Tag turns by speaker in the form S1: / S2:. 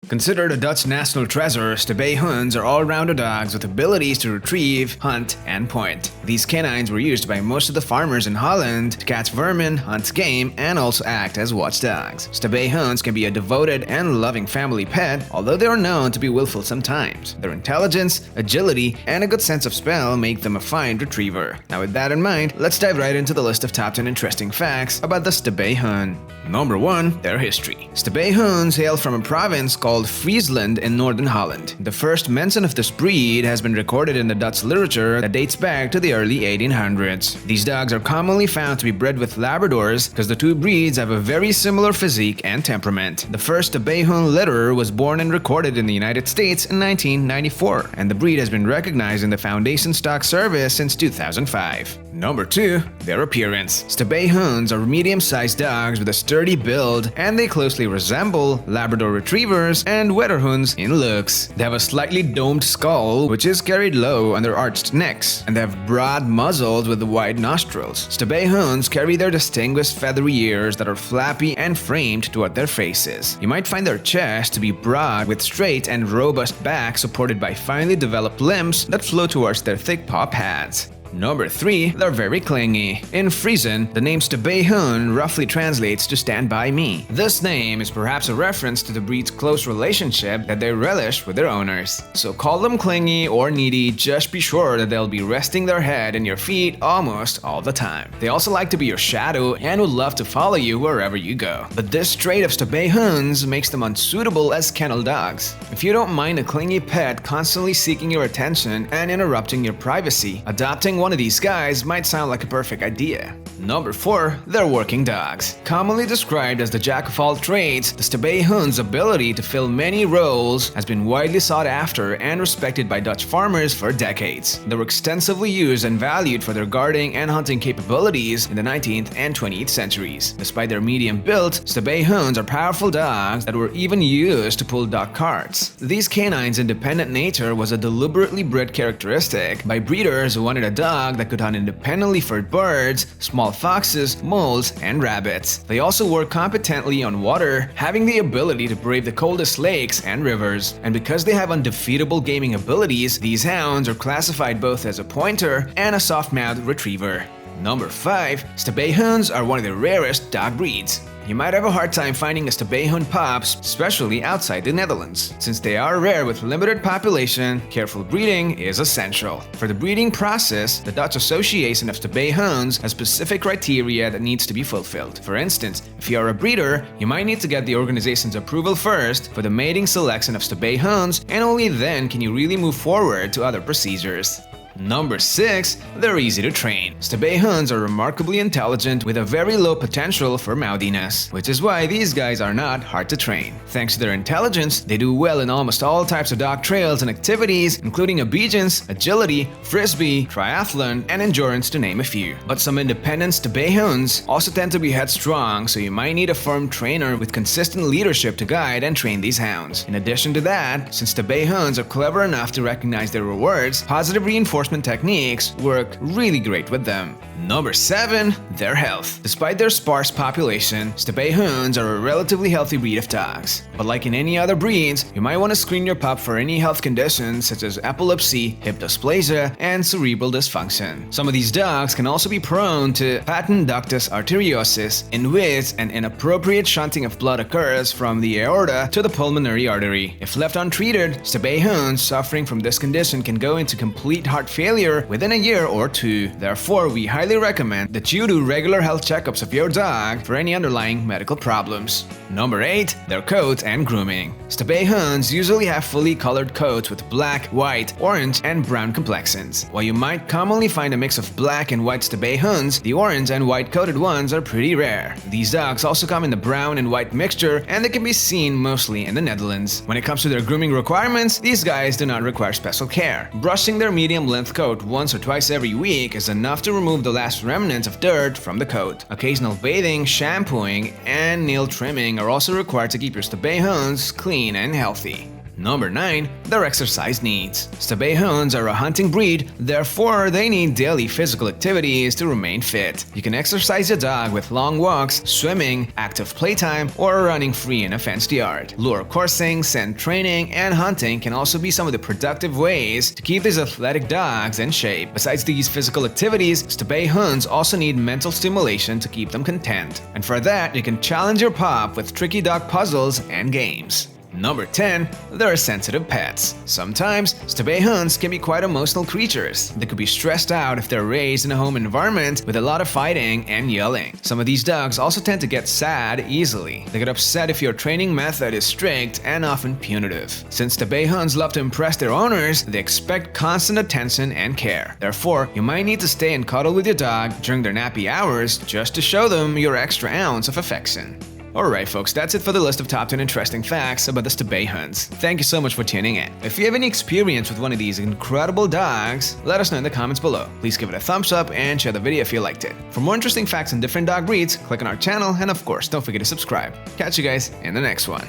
S1: Considered a Dutch national treasure, Stabyhouns are all-rounder dogs with abilities to retrieve, hunt, and point. These canines were used by most of the farmers in Holland to catch vermin, hunt game, and also act as watchdogs. Stabyhouns can be a devoted and loving family pet, although they are known to be willful sometimes. Their intelligence, agility, and a good sense of smell make them a fine retriever. Now with that in mind, let's dive right into the list of top 10 interesting facts about the Stabyhoun. Number 1. Their history. Stabyhouns hail from a province called Friesland in northern Holland. The first mention of this breed has been recorded in the Dutch literature that dates back to the early 1800s. These dogs are commonly found to be bred with Labradors because the two breeds have a very similar physique and temperament. The first Stabyhoun litter was born and recorded in the United States in 1994, and the breed has been recognized in the Foundation Stock Service since 2005. Number 2. Their appearance. Stabyhouns are medium-sized dogs with a sturdy build, and they closely resemble Labrador Retrievers and Wetterhounds in looks. They have a slightly domed skull, which is carried low on their arched necks, and they have broad muzzles with wide nostrils. Stabyhouns carry their distinguished feathery ears that are flappy and framed toward their faces. You might find their chest to be broad with straight and robust back supported by finely developed limbs that flow towards their thick paw pads. Number 3. They're very clingy. In Frisian, the name Stabyhoun roughly translates to stand by me. This name is perhaps a reference to the breed's close relationship that they relish with their owners. So call them clingy or needy, just be sure that they'll be resting their head in your feet almost all the time. They also like to be your shadow and would love to follow you wherever you go. But this trait of Stabyhouns makes them unsuitable as kennel dogs. If you don't mind a clingy pet constantly seeking your attention and interrupting your privacy, adopting one of these guys might sound like a perfect idea. Number 4. They're working dogs. Commonly described as the jack of all trades, the Stabyhoun's ability to fill many roles has been widely sought after and respected by Dutch farmers for decades. They were extensively used and valued for their guarding and hunting capabilities in the 19th and 20th centuries. Despite their medium build, Stabyhounds are powerful dogs that were even used to pull dog carts. These canines' independent nature was a deliberately bred characteristic by breeders who wanted a dog that could hunt independently for birds, small foxes, moles, and rabbits. They also work competently on water, having the ability to brave the coldest lakes and rivers. And because they have undefeatable gaming abilities, these hounds are classified both as a pointer and a soft-mouthed retriever. Number 5. Stabyhouns are one of the rarest dog breeds. You might have a hard time finding a Stabyhoun pups, especially outside the Netherlands. Since they are rare with limited population, careful breeding is essential. For the breeding process, the Dutch Association of Stabyhouns has specific criteria that needs to be fulfilled. For instance, if you are a breeder, you might need to get the organization's approval first for the mating selection of Stabyhouns, and only then can you really move forward to other procedures. Number 6. They're easy to train. Stabyhouns are remarkably intelligent with a very low potential for mouthiness, which is why these guys are not hard to train. Thanks to their intelligence, they do well in almost all types of dog trails and activities, including obedience, agility, frisbee, triathlon, and endurance to name a few. But some independent Stabyhouns also tend to be headstrong, so you might need a firm trainer with consistent leadership to guide and train these hounds. In addition to that, since Stabyhouns are clever enough to recognize their rewards, positive reinforcement techniques work really great with them. Number 7. Their health. Despite their sparse population, Stabyhouns are a relatively healthy breed of dogs. But like in any other breeds, you might want to screen your pup for any health conditions such as epilepsy, hip dysplasia, and cerebral dysfunction. Some of these dogs can also be prone to patent ductus arteriosus, in which an inappropriate shunting of blood occurs from the aorta to the pulmonary artery. If left untreated, Stabyhouns suffering from this condition can go into complete heart failure within a year or 2. Therefore, we highly recommend that you do regular health checkups of your dog for any underlying medical problems. Number 8. Their coat and grooming. Stabyhouns usually have fully colored coats with black, white, orange, and brown complexions. While you might commonly find a mix of black and white Stabyhouns, the orange and white coated ones are pretty rare. These dogs also come in the brown and white mixture, and they can be seen mostly in the Netherlands. When it comes to their grooming requirements, these guys do not require special care. Brushing their medium-length coat once or twice every week is enough to remove the last remnants of dirt from the coat. Occasional bathing, shampooing, and nail trimming are also required to keep your Stabyhouns clean and healthy. Number 9. Their exercise needs. Stabyhouns are a hunting breed, therefore they need daily physical activities to remain fit. You can exercise your dog with long walks, swimming, active playtime, or running free in a fenced yard. Lure coursing, scent training, and hunting can also be some of the productive ways to keep these athletic dogs in shape. Besides these physical activities, Stabyhouns also need mental stimulation to keep them content. And for that, you can challenge your pup with tricky dog puzzles and games. Number 10. They're sensitive pets. Sometimes, Stabyhouns can be quite emotional creatures. They could be stressed out if they're raised in a home environment with a lot of fighting and yelling. Some of these dogs also tend to get sad easily. They get upset if your training method is strict and often punitive. Since Stabyhouns love to impress their owners, they expect constant attention and care. Therefore, you might need to stay and cuddle with your dog during their nappy hours just to show them your extra ounce of affection. Alright folks, that's it for the list of top 10 interesting facts about the Stabyhouns. Thank you so much for tuning in. If you have any experience with one of these incredible dogs, let us know in the comments below. Please give it a thumbs up and share the video if you liked it. For more interesting facts on different dog breeds, click on our channel and of course don't forget to subscribe. Catch you guys in the next one.